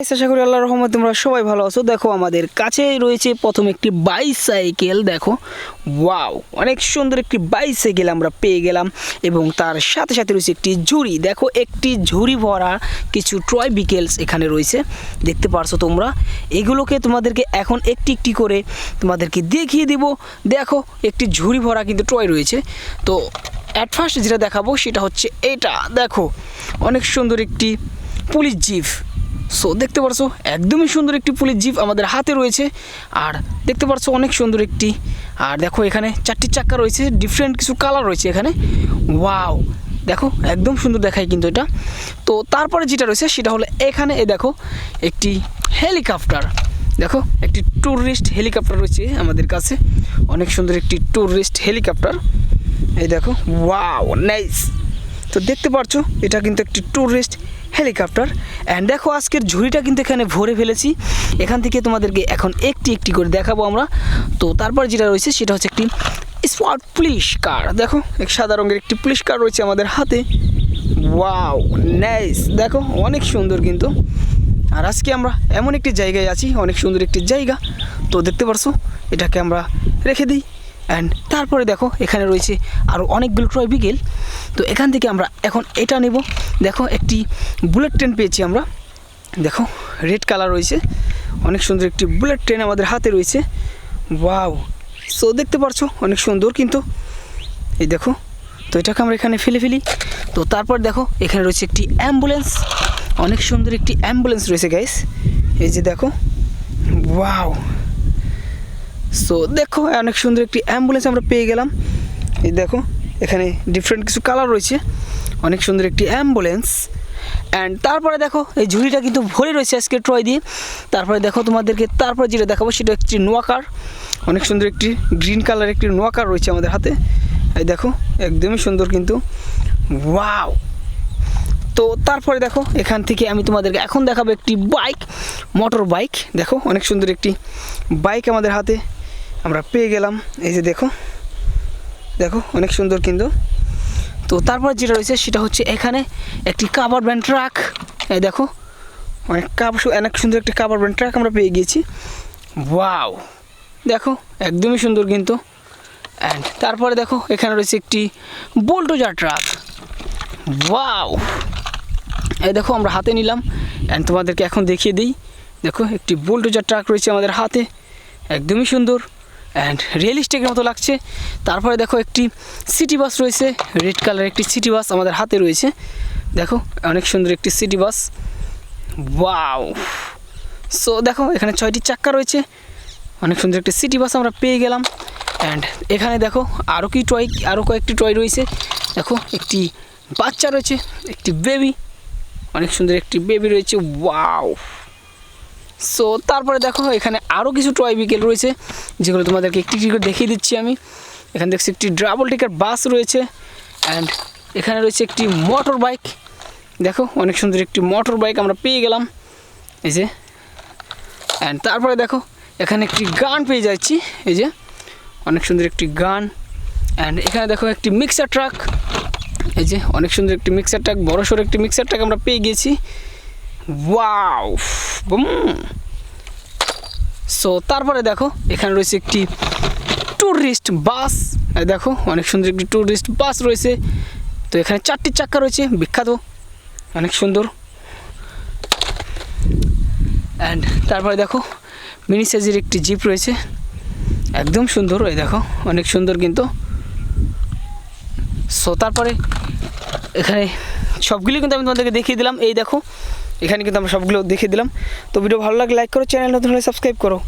আশা করি আল্লাহর রহমতে তোমরা সবাই ভালো আছো। দেখো আমাদের কাছেই রয়েছে প্রথম একটি বাইসাইকেল। দেখো ওয়াও, অনেক সুন্দর একটি বাইসাইকেল আমরা পেয়ে গেলাম এবং তার সাথে সাথে রয়েছে একটি ঝুড়ি। দেখো একটি ঝুড়ি ভরা কিছু টয় ভিকেলস এখানে রয়েছে, দেখতে পারছো তোমরা। এগুলোকে তোমাদেরকে এখন একটি একটি করে তোমাদেরকে দেখিয়ে দিব। দেখো একটি ঝুড়ি ভরা কিন্তু টয় রয়েছে। তো অ্যাট ফার্স্ট যেটা দেখাবো সেটা হচ্ছে এটা। দেখো অনেক সুন্দর একটি পুলিশ জিপ। সো দেখতে পারছো একদমই সুন্দর একটি পুলিশ জিপ আমাদের হাতে রয়েছে। আর দেখতে পারছো অনেক সুন্দর একটি, আর দেখো এখানে চারটি চাক্কা রয়েছে, ডিফারেন্ট কিছু কালার রয়েছে এখানে। ওয়াও, দেখো একদম সুন্দর দেখায় কিন্তু এটা। তো তারপরে যেটা রয়েছে সেটা হলো এখানে দেখো একটি হেলিকপ্টার। দেখো একটি ট্যুরিস্ট হেলিকপ্টার রয়েছে আমাদের কাছে, অনেক সুন্দর একটি ট্যুরিস্ট হেলিকপ্টার। এই দেখো ওয়াও নাইস। তো দেখতে পারছো এটা কিন্তু একটি ট্যুরিস্ট হেলিকপ্টার। অ্যান্ড দেখো আজকের ঝুড়িটা কিন্তু এখানে ভরে ফেলেছি। এখান থেকে তোমাদেরকে এখন একটি একটি করে দেখাবো আমরা। তো তারপর যেটা রয়েছে সেটা হচ্ছে একটি স্পট পুলিশ কার। দেখো এক সাদা রঙের একটি পুলিশ কার রয়েছে আমাদের হাতে। ওয়াও নাইস, দেখো অনেক সুন্দর কিন্তু। আর আজকে আমরা এমন একটি জায়গায় আছি, অনেক সুন্দর একটি জায়গা। তো দেখতে পারছো এটাকে আমরা রেখে দিই। অ্যান্ড তারপরে দেখো এখানে রয়েছে আরও অনেকগুলো টয় ভিকেল। তো এখান থেকে আমরা এখন এটা নেব। দেখো একটি বুলেট ট্রেন পেয়েছি আমরা। দেখো রেড কালার রয়েছে, অনেক সুন্দর একটি বুলেট ট্রেন আমাদের হাতে রয়েছে। ওয়াও, সো দেখতে পারছো অনেক সুন্দর কিন্তু। এই দেখো, তো এটাকে আমরা এখানে ফেলে ফেলি। তো তারপর দেখো এখানে রয়েছে একটি অ্যাম্বুলেন্স, অনেক সুন্দর একটি অ্যাম্বুলেন্স রয়েছে গাইস। এই যে দেখো ওয়াও, সো দেখো অনেক সুন্দর একটি অ্যাম্বুলেন্স আমরা পেয়ে গেলাম। এই দেখো এখানে ডিফারেন্ট কিছু কালার রয়েছে, অনেক সুন্দর একটি অ্যাম্বুলেন্স। অ্যান্ড তারপরে দেখো এই ঝুড়িটা কিন্তু ভরে রয়েছে আজকে ট্রয় দিয়ে। তারপরে দেখো তোমাদেরকে তারপরে যেটা দেখাবো সেটা একটি নোয়াকার, অনেক সুন্দর একটি গ্রিন কালার একটি নোয়াকার রয়েছে আমাদের হাতে। এই দেখো একদমই সুন্দর কিন্তু। ওয়াও, তো তারপরে দেখো এখান থেকে আমি তোমাদেরকে এখন দেখাবো একটি বাইক, মোটর বাইক। দেখো অনেক সুন্দর একটি বাইক আমাদের হাতে আমরা পেয়ে গেলাম। এই যে দেখো, দেখো অনেক সুন্দর কিন্তু। তো তারপর যেটা রয়েছে সেটা হচ্ছে এখানে একটি কাভার ভ্যান ট্রাক। এই দেখো অনেক সুন্দর একটি কাভার ভ্যান ট্রাক আমরা পেয়ে গিয়েছি। ওয়াও, দেখো একদমই সুন্দর কিন্তু। অ্যান্ড তারপরে দেখো এখানে রয়েছে একটি বুলডোজার ট্রাক। ওয়াও, এই দেখো আমরা হাতে নিলাম অ্যান্ড তোমাদেরকে এখন দেখিয়ে দিই। দেখো একটি বুলডোজার ট্রাক রয়েছে আমাদের হাতে, একদমই সুন্দর অ্যান্ড রিয়েলিস্টিকের মতো লাগছে। তারপরে দেখো একটি সিটি বাস রয়েছে, রেড কালার একটি সিটি বাস আমাদের হাতে রয়েছে। দেখো অনেক সুন্দর একটি সিটি বাস। ওয়াও, সো দেখো এখানে 6টি চাক্কা রয়েছে, অনেক সুন্দর একটি সিটি বাস আমরা পেয়ে গেলাম। অ্যান্ড এখানে দেখো আরও কয়েকটি টয় রয়েছে। দেখো একটি বাচ্চা রয়েছে, একটি বেবি, অনেক সুন্দর একটি বেবি রয়েছে। ওয়াও, সো তারপরে দেখো এখানে আরও কিছু টয় ভিকেল রয়েছে যেগুলো তোমাদেরকে একটি একটি করে দেখিয়ে দিচ্ছি আমি। এখানে দেখছি একটি ডাবল টিকার বাস রয়েছে। অ্যান্ড এখানে রয়েছে একটি মোটর বাইক। দেখো অনেক সুন্দর একটি মোটর বাইক আমরা পেয়ে গেলাম, এই যে। অ্যান্ড তারপরে দেখো এখানে একটি গান পেয়ে যাচ্ছি, এই যে অনেক সুন্দর একটি গান। অ্যান্ড এখানে দেখো একটি মিক্সার ট্রাক, এই যে অনেক সুন্দর একটি মিক্সার ট্রাক, বড়সড় একটি মিক্সার ট্রাক আমরা পেয়ে গিয়েছি। Wow broom. সো তারপরে দেখো এখানে রয়েছে একটি ট্যুরিস্ট বাস। দেখো অনেক সুন্দর একটি ট্যুরিস্ট বাস রয়েছে। তো এখানে 4টি চাক্কা রয়েছে, বিখ্যাত, অনেক সুন্দর। অ্যান্ড তারপরে দেখো মিনি সাইজের একটি জিপ রয়েছে, একদম সুন্দর। এই দেখো অনেক সুন্দর কিন্তু। সো তারপরে এখানে সবগুলি কিন্তু আমি তোমাদেরকে দেখিয়ে দিলাম। এই দেখো এখানে কিন্তু আমরা সবগুলো দেখিয়ে দিলাম। তো ভিডিও ভালো লাগলে লাইক করো, চ্যানেল নতুন হলে সাবস্ক্রাইব করো।